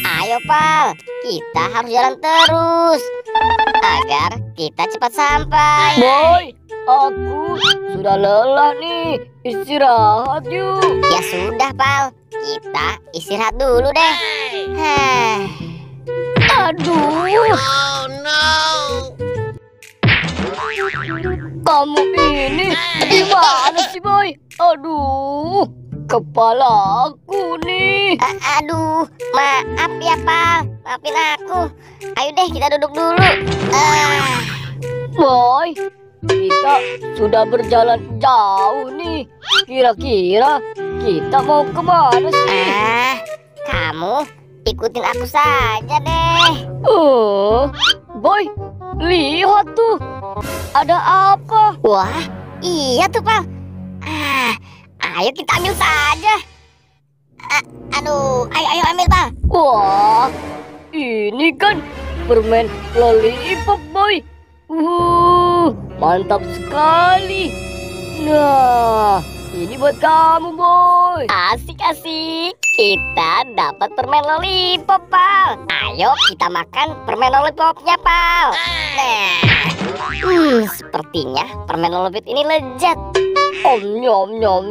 Ayo, Pal. Kita harus jalan terus agar kita cepat sampai. Boy, aku sudah lelah nih. Istirahat yuk. Ya sudah, Pal. Kita istirahat dulu deh. Hah. Aduh. Kamu ini gimana sih, Boy? Aduh, kepala aku nih. Aduh, maaf ya, Pal. Maafin aku. Ayo deh, kita duduk dulu. Boy, kita sudah berjalan jauh nih. Kira-kira kita mau kemana sih? Kamu ikutin aku saja deh. Boy, lihat tuh. Ada apa? Wah, iya tuh, Pal. Ayo kita ambil saja. Aduh, ayo ambil, Pal. Wah, ini kan permen lollipop, Boy. Mantap sekali. Nah, ini buat kamu, Boy. Asik. Kita dapat permen lollipop, Pal. Ayo kita makan permen lollipopnya, Pal. Nah, sepertinya permen lollipop ini lezat. Nyom. Nyam.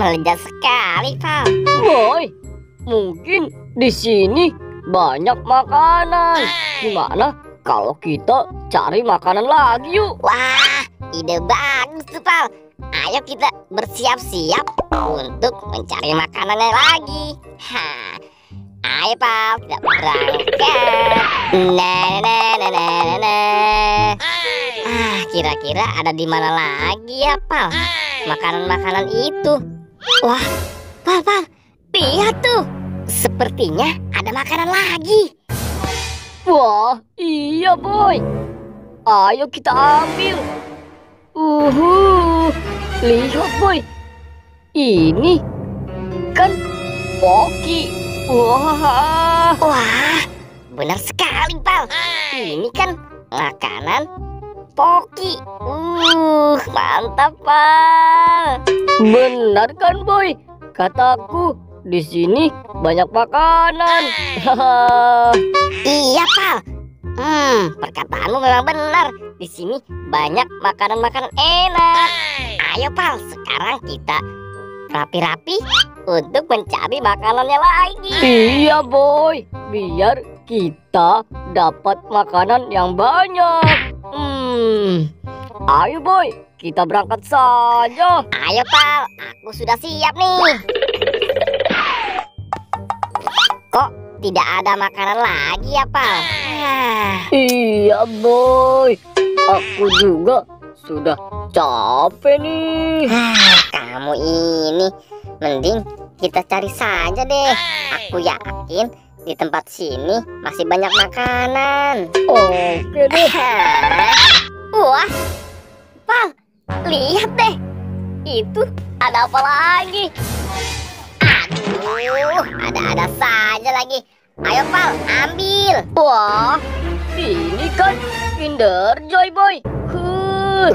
Lezat sekali, Pal. Boy, mungkin di sini banyak makanan. Gimana kalau kita cari makanan lagi yuk? Wah, ide bagus tuh, Pal. Ayo kita bersiap-siap untuk mencari makanannya lagi. Ayo, Pal, kita berangkat. Kira-kira ada di mana lagi ya, Pal? Makanan-makanan itu. Wah, Pal, lihat tuh. Sepertinya ada makanan lagi. Wah, iya, Boy. Ayo kita ambil. Lihat, Boy. Ini kan Pocky. Wah, benar sekali, Pal. Ini kan makanan Pocky. Mantap, Pal. benar kan, Boy? Kataku di sini banyak makanan. Iya, Pal. Perkataanmu memang benar. Di sini banyak makanan-makanan enak. Ayo, Pal, sekarang kita rapi-rapi untuk mencari makanannya lagi. Iya, Boy. Biar kita dapat makanan yang banyak. Ayo, Boy. Kita berangkat saja. Ayo, Pal. Aku sudah siap nih. Kok tidak ada makanan lagi ya, Pal? Iya, Boy. Aku juga sudah capek nih. Kamu ini mending kita cari saja deh. Aku yakin di tempat sini masih banyak makanan. Oke deh. Wah, Pal, lihat deh. Itu ada apa lagi? Aduh, ada-ada saja lagi. Ayo, Pal, ambil. Wah, ini kan Kinder Joy, Boy.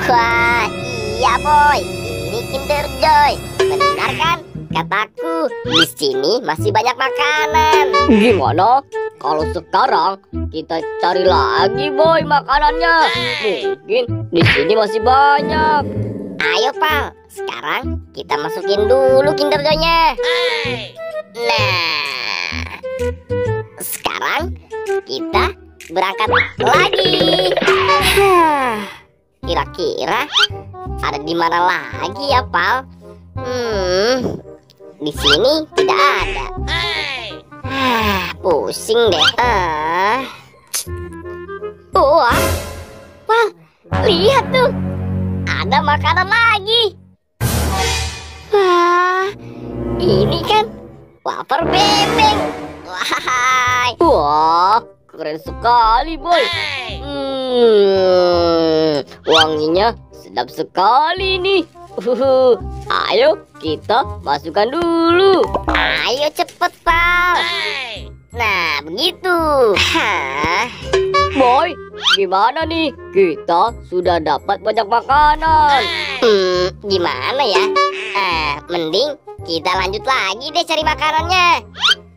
Wah, iya, Boy. Ini Kinder Joy. Benar kan kataku? Di sini masih banyak makanan. Gimana kalau sekarang kita cari lagi, Boy, makanannya? Mungkin di sini masih banyak. Ayo, Pal. Sekarang kita masukin dulu Kinder Joy-nya. Nah, sekarang kita berangkat lagi. Kira-kira ada di mana lagi ya, Pal? Di sini tidak ada. Pusing deh. Wah, Pal, lihat tuh. Ada makanan lagi. Wah, ini kan wafer bebek. Wah, keren sekali, Boy. Wanginya sedap sekali nih. Ayo kita masukkan dulu. Ayo cepet, Pal. Nah, begitu. Boy, gimana nih? Kita sudah dapat banyak makanan. Gimana ya? Mending kita lanjut lagi deh cari makanannya.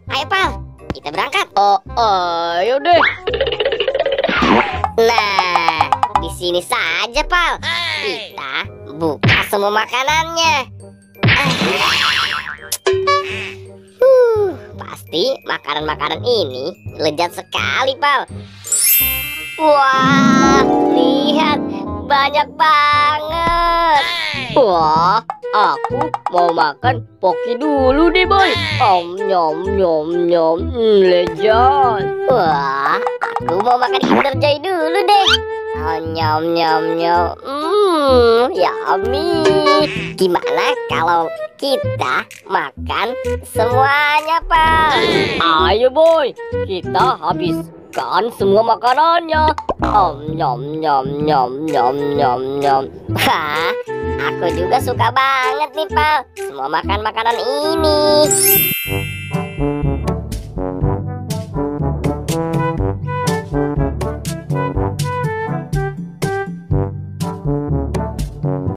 Ayo Pal, kita berangkat. Ayo deh. Nah, di sini saja Pal. Kita buka semua makanannya. Pasti makanan-makanan ini lezat sekali Pal. Wah, lihat, banyak banget. Wah, aku mau makan Poki dulu deh boy. Nyom nyom nyom, lezat. Wah, aku mau makan Kinder Joy dulu deh. Nyom nyom nyom. Yummy. Gimana kalau kita makan semuanya Pal? Ayo boy, kita habiskan semua makanannya. Nyom nyom nyom nyom nyom nyom. Wah, aku juga suka banget nih Pal, semua makan makanan ini.